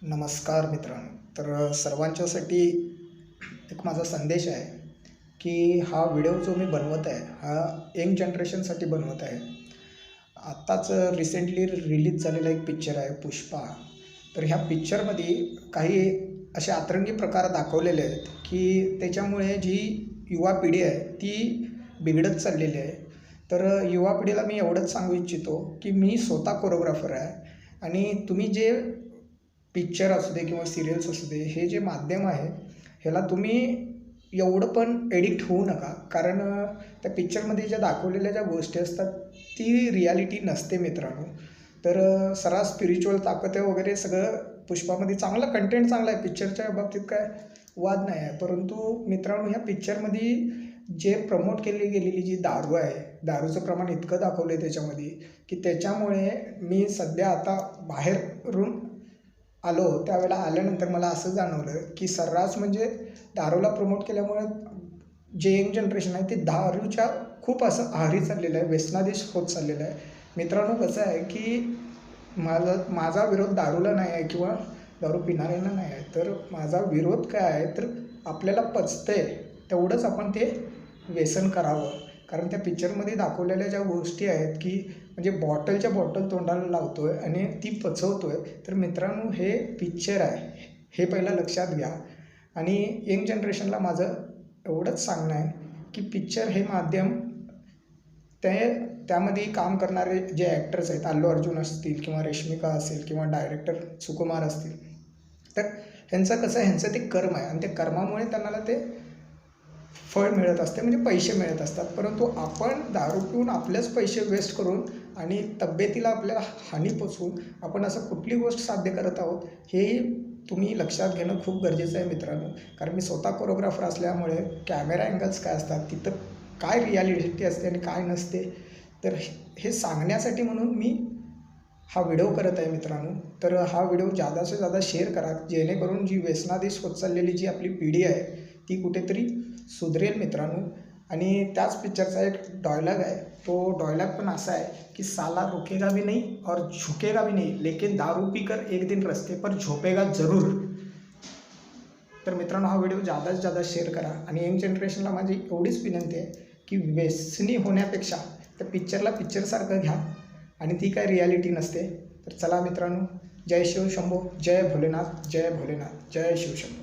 नमस्कार मित्रांनो. तर सर्वांच्यासाठी एक माझा संदेश आहे की हा व्हिडिओ जो मी बनवत आहे हा यंग जनरेशनसाठी बनवत आहे. आत्ताच रिसेंटली रिलीज झालेला एक पिक्चर आहे पुष्पा. तर ह्या पिक्चरमध्ये काही असे अतरंगी प्रकार दाखवलेले आहेत की त्याच्यामुळे जी युवा पिढी आहे ती बिघडत चाललेली आहे. तर युवा पिढीला मी एवढंच सांगू इच्छितो की मी स्वतः कोरिओग्राफर आहे आणि तुम्ही जे पिक्चर असू दे किंवा सिरियल्स असू दे, हे जे माध्यम आहे ह्याला तुम्ही एवढं पण एडिक्ट होऊ नका. कारण त्या पिक्चरमध्ये ज्या दाखवलेल्या ज्या गोष्टी असतात ती रियालिटी नसते मित्रांनो. तर सर्रास स्पिरिच्युअल ताकद आहे वगैरे सगळं पुष्पामध्ये चांगलं कंटेंट चांगलं आहे, पिक्चरच्या बाबतीत काय वाद नाही आहे. परंतु मित्रांनो ह्या पिक्चरमध्ये जे प्रमोट केली गेलेली जी दारू आहे, दारूचं प्रमाण इतकं दाखवलं आहे त्याच्यामध्ये की त्याच्यामुळे मी सध्या आता बाहेरून आलो त्यावेळेला आल्यानंतर मला असं जाणवलं की सर्रास म्हणजे दारूला प्रमोट केल्यामुळे जे यंग जनरेशन आहे ते दारूच्या खूप असं आहारी चाललेलं आहे, व्यसनाधीश होत चाललेलं आहे. मित्रांनो कसं आहे की माझा विरोध दारूला नाही आहे किंवा दारू पिणाऱ्यांना नाही आहे. तर माझा विरोध काय आहे, तर आपल्याला पचतंय तेवढंच आपण ते व्यसन करावं. कारण त्या पिक्चरमध्ये दाखवलेल्या ज्या गोष्टी आहेत की म्हणजे बॉटलच्या बॉटल तोंडाला लावतो आहे आणि ती पचवतो आहे. तर मित्रांनो हे पिक्चर आहे हे पहिलं लक्षात घ्या. आणि यंग जनरेशनला माझं एवढंच सांगणं आहे की पिक्चर हे माध्यम त्यामध्ये काम करणारे जे ॲक्टर्स आहेत, अल्लू अर्जुन असतील किंवा रेश्मिका असेल किंवा डायरेक्टर सुकुमार असतील, तर ह्यांचं कसं आहे, ह्यांचं ते कर्म आहे आणि त्या कर्मामुळे त्यांना ते फळ मिळत असते, म्हणजे पैसे मिळत असतात. परंतु आपण दारू पिऊन आपलेच पैसे वेस्ट करून आणि तब्येतीला आपल्याला हानी पोचवून आपण असं कुठली गोष्ट साध्य करत आहोत हेही तुम्ही लक्षात घेणं खूप गरजेचं आहे मित्रांनो. कारण मी स्वतः कोरिओग्राफर असल्यामुळे कॅमेरा अँगल्स काय असतात, तिथं काय रियालिटी असते आणि काय नसते, तर हे सांगण्यासाठी म्हणून मी हा व्हिडिओ करत आहे मित्रांनो. तर हा व्हिडिओ जादा से जादा शेअर करा, जेणेकरून जी व्यसनाधीश होत चाललेली जी आपली पिढी आहे ती कुठेतरी सुधरेल मित्रांनो. आणि त्याच पिक्चरचा एक डायलॉग आहे, तो डायलॉग पण असा आहे की साला रुकेगा भी नहीं और झुकेगा भी नहीं, लेकिन दारू पीकर एक दिन रस्ते पर झोपेगा जरूर. तर मित्रांनो हा व्हिडिओ जादा से जादा शेअर करा. आणि यंग जनरेशनला माझी एवढीच विनंती आहे की व्यसनी होण्यापेक्षा त्या पिक्चरला पिक्चरसारखं घ्या आणि ती काय रियालिटी नसते. तर चला मित्रांनो, जय शिव शंभो, जय भोलेनाथ, जय भोलेनाथ, जय शिव शंभो.